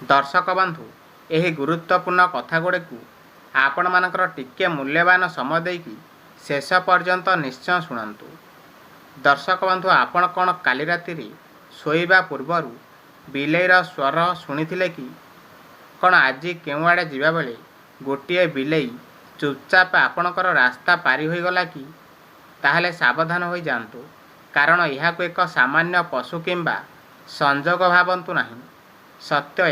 दर्शक बंधु यही गुरुत्वपूर्ण कथा गुड़ी आपण मानकर टिके मूल्यवान समय देकी शेष पर्यंत निश्चय शुणु। दर्शक बंधु आपण कौन काली राति शोइबा पूर्वर बिलेईर स्वर शुणी कि कौन आज केउ आड़े जीवा बेले गोटे बिलेई चुपचाप आपणकर रास्ता पारी हो गला कि ताहले सावधान हो जातु, कारण यह एक सामान्य पशु किंबा संजोग भावंतु नहीं। सत्य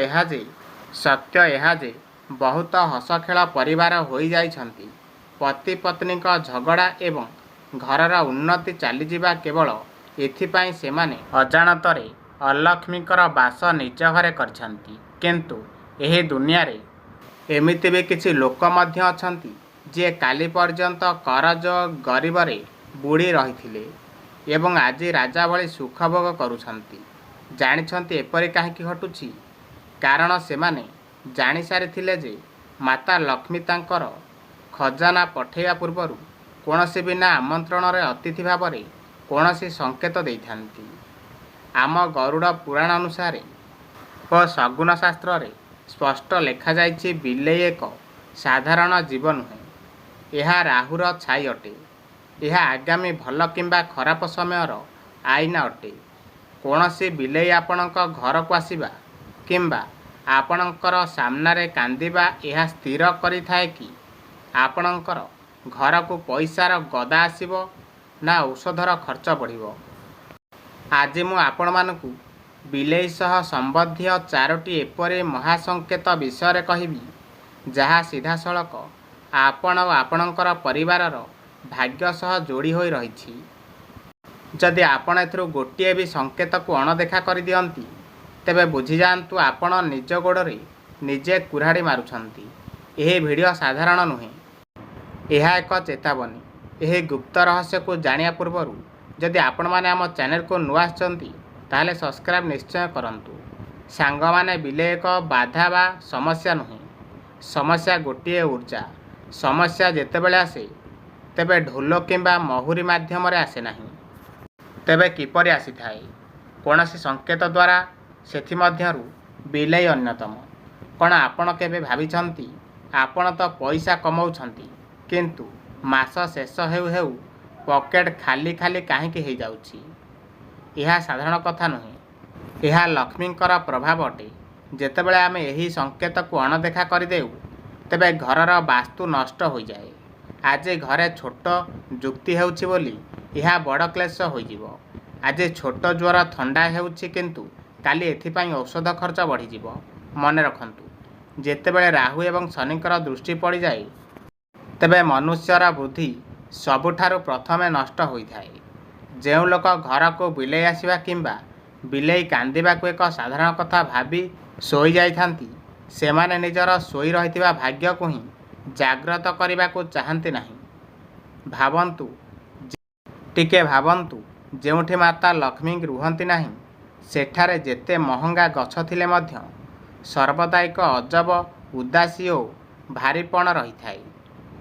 यह जे बहुत हसखेल परिवार हो जाइछंती। पति पत्नी का झगड़ा एवं घरर उन्नति चलीजा केवल एथिपाई सेमाने अजाणतरे अलक्ष्मीकर बास निज घरे करछंती। किंतु एही दुनिया रे एमिति भी किछि लोक मध्य अछंती जे काली पर्यंत करज गरीबरे बुड़ी रहिथिले एवं आज राजा भली सुख भोग करुछंती। जानिछंती एपरि काहेकि घटुछि? कारण सेमाने जानि सारिथिले जे माता लक्ष्मी तांकर खजाना पठेवा पूर्वरु कोनोसी बिना आमंत्रण रे अतिथि भावरे कोनोसी संकेत देइथांती। आम गरुड़ पुराण अनुसार और सगुन शास्त्र रे स्पष्ट लेखा जाइछि बिलेई एक साधारण जीव नुहे, यह राहुर छाई अटे। यह आगामी भल किंबा खराब समयर आईना अटे। कोनोसी बिलेई आपणक घर को आसीबा किंबा आपणकर सामनारे कांदिबा यह स्थिर करिथाए कि आपणकर घर को पैसार गदा आसीबो ना औषधर खर्च बढ़िबो। आज मु आपण मानकु बिलेई सह संबंधित चारोटी एपरि महासंकेत विषय कहिबी जहाँ सीधा सड़क आपण और आपणकर परिवारर भाग्य सह जोड़ी होई रहिछि। जदि आपण एथरु गोटिए भी संकेत को अणदेखा कर दियंती तेबे बुझी जांतु आपण निज गोड़े निजे कुराड़ी मारुछंती। यह वीडियो साधारण नुहे, यह एक चेतावनी। यह गुप्त रहस्य को जानिया पूर्वरु जदि आपण माने आम चैनल को नुआ आछंती ताहले सब्सक्राइब निश्चय करंतु। सांग माने बिले एक बाधा बा समस्या नुहे, समस्या गोटिए ऊर्जा। समस्या जेतेबेले आसे तेबे ढोल किंबा महुरी माध्यम रे आसे नाही, तेबे किपरि आसी थाए? कोनोसी संकेत द्वारा। सेथि मध्यरु बिलेई अन्यतम। कौन आपण केबे भाबिछंती आपण तो पैसा कमाउछंती किंतु मास शेष हेउ हेउ पॉकेट खाली खाली काहेकि हो जाउछि? यह साधारण कथा नुहे, यह लक्ष्मींकर प्रभाव अटे। जेतेबेले आमे एही संकेत को अणदेखा करदेउ तेबे घरर वास्तु नष्ट हो जाए। आज घरे छोट जुक्ति हेउछि बोली यह बड़ क्लेश होइजिवो। आज छोट ज्वर थंडा हेउछि किंतु काली एथिपाई औषध खर्च बढ़ीजिवो। मने रखंतु, जेतेबेले राहु एवं शनिकर दृष्टि पड़ जाए तेबे मनुष्यर बुद्धि सबुठारु प्रथमे नष्ट होइथाए। जेउ लोक घर को बिलेई आसिबा किंबा बिलेई कांदिबा को एक साधारण कथा भाबी सोई जाइथांती सेमाने निजर सोई रहिथिबा भाग्य को ही जाग्रत करने को चाहती नहीं। भावंतु टिके भावंतु, जेउठी माता लक्ष्मी रुहंती नहीं सेठारे जेते महंगा गछ थिले मध्य सर्वदा एक अजब उदासी और भारीपण रही थाए।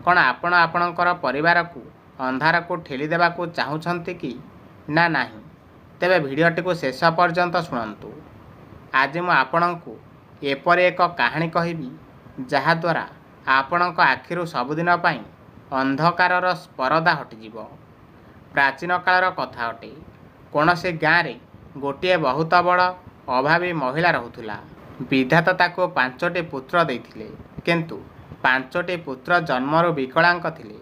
कौन आपण आपणकर परिवार को अंधार को ठेली देवा को चाहूछंती कि ना नहीं? तेबे भिडियोटी को शेष पर्यंत शुणु। आज मु आपणको एपरि एक कहानी कहबी जहा द्वारा आपणक आखिरु सबुदिन पाई अंधकारर परदा हटिजिवो। प्राचीन कालर कथा अटे। कोनोसी गाँव रे गोटे बहुत बड़ अभावी महिला रहुथुला। विधाता ताको 5टी पुत्र देइथिले किंतु 5टी पुत्र जन्मरु विकलांग थिले।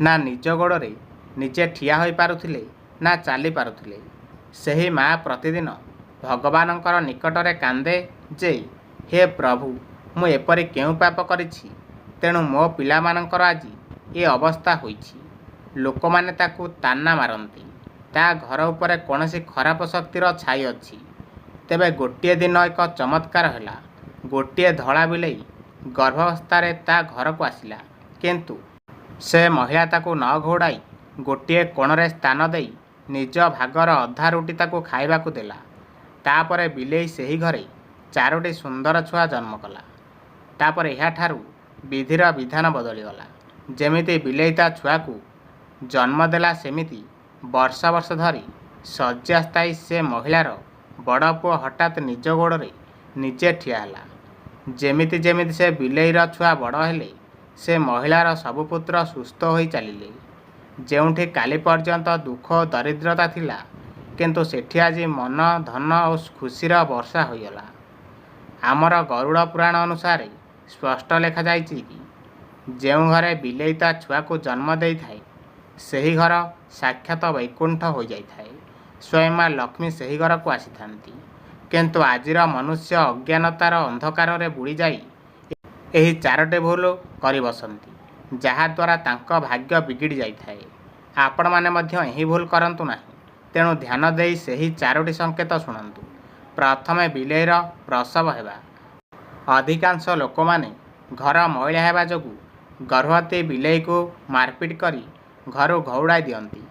ना निज गोड़े निजे ठिया होई पारुथिले ना चली पारुथिले। सेही माँ प्रतिदिन भगवानंकर निकटरे कांदे जे हे प्रभु, मु एपरि केउ पाप करिछि तेणु मो पिलामानंकर आज ये अवस्था होइछि। लोक माने ताकू ताना मारंती, ता घर उपरे कोनोसी खराब शक्तिर छाई अछि। तेबे गोटिए दिन एक चमत्कार हैला। गोटिए धड़ा बिलेई गर्भावस्था ता घर को आसिला किंतु से महिला ताकू न घोड़ाई गोटिए कोणरे स्थान देई निज भागर अधा रुटी ताकू खाइबाकू देला। तापरे बिलेई सेही घरे 4टी सुंदर छुआ जन्म कला। तापर यह ठारू विधिर विधान बदलीगला। जेमिति बिलेई ता छुआ को जन्म देला सेमिति वर्ष वर्ष धरी शଯ୍ୟାସ୍ଥାୟୀ से महिलार बड़ पुओ हठात निज गोड़े निजे ठिया ହେଲା। ଯେମିତି ଯେମିତି ସେ ବିଲେଇର ଛୁଆ ବଡ଼ ହେଲେ, ସେ ମହିଳାର ସବୁ ପୁତ୍ର ସୁସ୍ଥ ହୋଇ ଚାଲିଲେ। ଯେଉଁଠି କାଲି ପର୍ଯ୍ୟନ୍ତ ଦୁଃଖ ଓ ଦରିଦ୍ରତା ଥିଲା, କିନ୍ତୁ ସେଠି ଆଜି ମନ, ଧନ ଓ ଖୁସିର ବର୍ଷା ହୋଇଗଲା। ଆମର ଗରୁଡ଼ ପୁରାଣ ଅନୁସାରେ ସ୍ପଷ୍ଟ ଲେଖାଯାଇଛି କି ଯେଉଁ ଘରେ ବିଲେଇ ତା ଛୁଆକୁ ଜନ୍ମ ଦେଇଥାଏ, ସେହି ଘର ସାକ୍ଷାତ ବୈକୁଣ୍ଠ ହୋଇଯାଇଥାଏ। ସ୍ୱୟଂ ମା ଲକ୍ଷ୍ମୀ ସେହି ଘରକୁ ଆସିଥାନ୍ତି। କିନ୍ତୁ ଆଜିର ମନୁଷ୍ୟ ଅଜ୍ଞାନତାର ଅନ୍ଧକାରରେ ବୁଡ଼ିଯାଇ ଏହି 4ଟି ଭୁଲ କରି ବସନ୍ତି, ଯାହାଦ୍ୱାରା ତାଙ୍କ ଭାଗ୍ୟ ବିଗିଡ଼ି ଯାଇଥାଏ। ଆପଣମାନେ ମଧ୍ୟ ଏହି ଭୁଲ କରନ୍ତୁ ନାହିଁ। ତେଣୁ ଧ୍ୟାନ ଦେଇ ସେହି 4ଟି ସଂକେତ ଶୁଣନ୍ତୁ। ପ୍ରଥମେ, ବିଲେଇର ପ୍ରସବ ହେବା। ଅଧିକାଂଶ ଲୋକମାନେ ଘର ମଇଳା ହେବା ଯୋଗୁଁ ଗର୍ଭବତୀ ବିଲେଇକୁ ମାରପିଟ କରି ଘରୁ ଘଉଡ଼ାଇ ଦିଅନ୍ତି।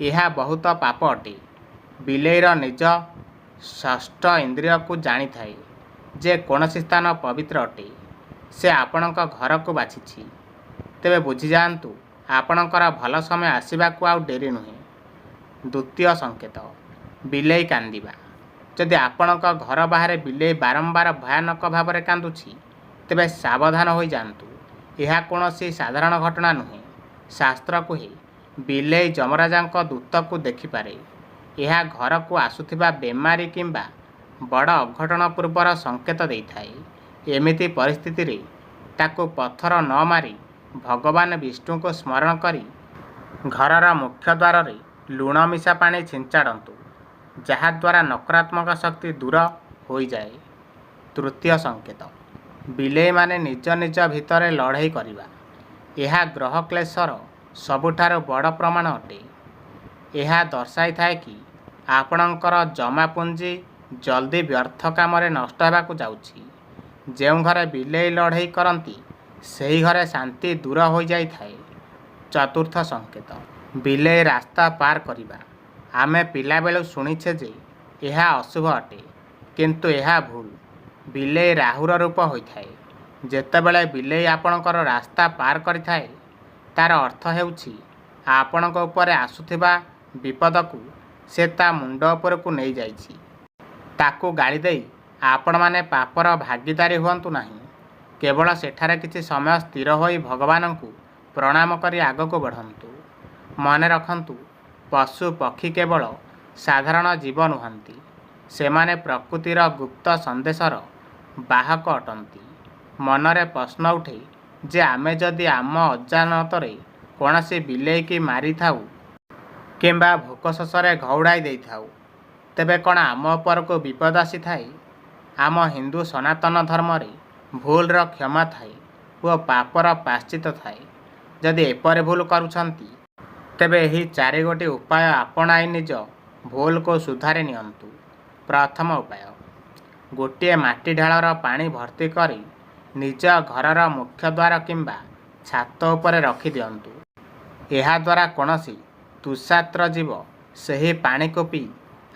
ଏହା ବହୁତ ପାପ ଅଟେ। ବିଲେଇର ନିଜ ଷଷ୍ଠ ଇନ୍ଦ୍ରିୟକୁ ଜାଣିଥାଏ ଯେ କୌଣସି ସ୍ଥାନ ପବିତ୍ର ଅଟେ। ସେ ଆପଣଙ୍କ ଘରକୁ ବାଛିଛି। ତେବେ ବୁଝିଯାଆନ୍ତୁ, ଆପଣଙ୍କର ଭଲ ସମୟ ଆସିବାକୁ ଆଉ ଡେରି ନୁହେଁ। ଦ୍ୱିତୀୟ ସଂକେତ, ବିଲେଇ କାନ୍ଦିବା। ଯଦି ଆପଣଙ୍କ ଘର ବାହାରେ ବିଲେଇ ବାରମ୍ବାର ଭୟାନକ ଭାବରେ କାନ୍ଦୁଛି, ତେବେ ସାବଧାନ ହୋଇଯାଆନ୍ତୁ। ଏହା କୌଣସି ସାଧାରଣ ଘଟଣା ନୁହେଁ। ଶାସ୍ତ୍ର କୁହେ, ବିଲେଇ ଯମରାଜାଙ୍କ ଦୂତକୁ ଦେଖିପାରେ। ଏହା ଘରକୁ ଆସୁଥିବା ବେମାରୀ କିମ୍ବା ବଡ଼ ଅଘଟଣ ପୂର୍ବର ସଂକେତ ଦେଇଥାଏ। ଏମିତି ପରିସ୍ଥିତିରେ ତାକୁ ପଥର ନ ମାରି ଭଗବାନ ବିଷ୍ଣୁଙ୍କୁ ସ୍ମରଣ କରି ଘରର ମୁଖ୍ୟ ଦ୍ୱାରରେ ଲୁଣ ମିଶା ପାଣି ଛିଞ୍ଚାଡ଼ନ୍ତୁ, ଯାହାଦ୍ୱାରା ନକାରାତ୍ମକ ଶକ୍ତି ଦୂର ହୋଇଯାଏ। ତୃତୀୟ ସଂକେତ, ବିଲେଇମାନେ ନିଜ ନିଜ ଭିତରେ ଲଢ଼େଇ କରିବା। ଏହା ଗ୍ରହ କ୍ଲେଶର ସବୁଠାରୁ ବଡ଼ ପ୍ରମାଣ ଅଟେ। ଏହା ଦର୍ଶାଇଥାଏ କି ଆପଣଙ୍କର ଜମା ପୁଞ୍ଜି ଜଲ୍ଦି ବ୍ୟର୍ଥ କାମରେ ନଷ୍ଟ ହେବାକୁ ଯାଉଛି। ଯେଉଁ ଘରେ ବିଲେଇ ଲଢ଼େଇ କରନ୍ତି, ସେହି ଘରେ ଶାନ୍ତି ଦୂର ହୋଇଯାଇଥାଏ। ଚତୁର୍ଥ ସଂକେତ, ବିଲେଇ ରାସ୍ତା ପାର କରିବା। ଆମେ ପିଲାବେଳୁ ଶୁଣିଛେ ଯେ ଏହା ଅଶୁଭ ଅଟେ, କିନ୍ତୁ ଏହା ଭୁଲ। ବିଲେଇ ରାହୁର ରୂପ ହୋଇଥାଏ। ଯେତେବେଳେ ବିଲେଇ ଆପଣଙ୍କର ରାସ୍ତା ପାର କରିଥାଏ, ତା'ର ଅର୍ଥ ହେଉଛି ଆପଣଙ୍କ ଉପରେ ଆସୁଥିବା ବିପଦକୁ ସେ ତା ମୁଣ୍ଡ ଉପରକୁ ନେଇଯାଇଛି। ତାକୁ ଗାଳି ଦେଇ ଆପଣମାନେ ପାପର ଭାଗୀଦାରୀ ହୁଅନ୍ତୁ ନାହିଁ। କେବଳ ସେଠାରେ କିଛି ସମୟ ସ୍ଥିର ହୋଇ ଭଗବାନଙ୍କୁ ପ୍ରଣାମ କରି ଆଗକୁ ବଢ଼ନ୍ତୁ। ମନେ ରଖନ୍ତୁ, ପଶୁ ପକ୍ଷୀ କେବଳ ସାଧାରଣ ଜୀବ ନୁହନ୍ତି, ସେମାନେ ପ୍ରକୃତିର ଗୁପ୍ତ ସନ୍ଦେଶର ବାହକ ଅଟନ୍ତି। ମନରେ ପ୍ରଶ୍ନ ଉଠେ ଯେ ଆମେ ଯଦି ଆମ ଅଜାଣତରେ କୌଣସି ବିଲେଇକି ମାରିଥାଉ କିମ୍ବା ଭୋକ ଶୋଷରେ ଘଉଡ଼ାଇ ଦେଇଥାଉ, ତେବେ କ'ଣ ଆମ ଉପରକୁ ବିପଦ ଆସିଥାଏ? ଆମ ହିନ୍ଦୁ ସନାତନ ଧର୍ମରେ ଭୁଲର କ୍ଷମା ଥାଏ ଓ ପାପର ପ୍ରାୟଶ୍ଚିତ ଥାଏ। ଯଦି ଏପରି ଭୁଲ କରୁଛନ୍ତି, ତେବେ ଏହି 4ଗୋଟି ଉପାୟ ଆପଣାଇ ନିଜ ଭୁଲକୁ ସୁଧାରି ନିଅନ୍ତୁ। ପ୍ରଥମ ଉପାୟ, ଗୋଟିଏ ମାଟି ଢାଳର ପାଣି ଭର୍ତ୍ତି କରି ନିଜ ଘରର ମୁଖ୍ୟ ଦ୍ୱାର କିମ୍ବା ଛାତ ଉପରେ ରଖିଦିଅନ୍ତୁ। ଏହାଦ୍ୱାରା କୌଣସି ଦୁଃଶାତ୍ର ଜୀବ ସେହି ପାଣିକୁ ପିଇ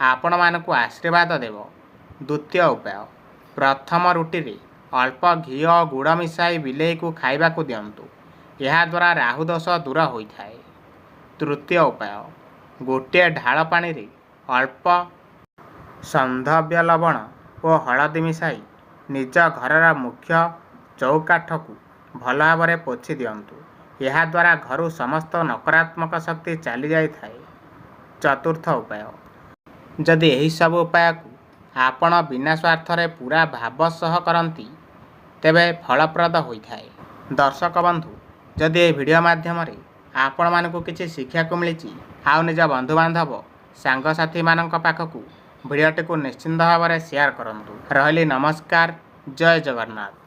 ଆପଣମାନଙ୍କୁ ଆଶୀର୍ବାଦ ଦେବ। ଦ୍ୱିତୀୟ ଉପାୟ, ପ୍ରଥମ ରୁଟିରେ ଅଳ୍ପ ଘିଅ ଓ ଗୁଡ଼ ମିଶାଇ ବିଲେଇକୁ ଖାଇବାକୁ ଦିଅନ୍ତୁ। ଏହାଦ୍ୱାରା ରାହୁ ଦୋଷ ଦୂର ହୋଇଥାଏ। ତୃତୀୟ ଉପାୟ, ଗୋଟିଏ ଢାଳ ପାଣିରେ ଅଳ୍ପ ସନ୍ଧବ୍ୟ ଲବଣ ଓ ହଳଦୀ ମିଶାଇ ନିଜ ଘରର ମୁଖ୍ୟ ଚୌକାଠକୁ ଭଲ ଭାବରେ ପୋଛି ଦିଅନ୍ତୁ। ଏହାଦ୍ୱାରା ଘରୁ ସମସ୍ତ ନକାରାତ୍ମକ ଶକ୍ତି ଚାଲିଯାଇଥାଏ। ଚତୁର୍ଥ ଉପାୟ, ଯଦି ଏହିସବୁ ଉପାୟକୁ ଆପଣ ବିନା ସ୍ୱାର୍ଥରେ ପୁରା ଭାବ ସହ କରନ୍ତି, ତେବେ ଫଳପ୍ରଦ ହୋଇଥାଏ। ଦର୍ଶକ ବନ୍ଧୁ, ଯଦି ଏହି ଭିଡ଼ିଓ ମାଧ୍ୟମରେ ଆପଣମାନଙ୍କୁ କିଛି ଶିଖିବାକୁ ମିଳିଛି, ଆଉ ନିଜ ବନ୍ଧୁବାନ୍ଧବ ସାଙ୍ଗସାଥିମାନଙ୍କ ପାଖକୁ ଭିଡ଼ିଓଟିକୁ ନିଶ୍ଚିନ୍ତ ଭାବରେ ସେୟାର କରନ୍ତୁ। ରହିଲି, ନମସ୍କାର, ଜୟ ଜଗନ୍ନାଥ।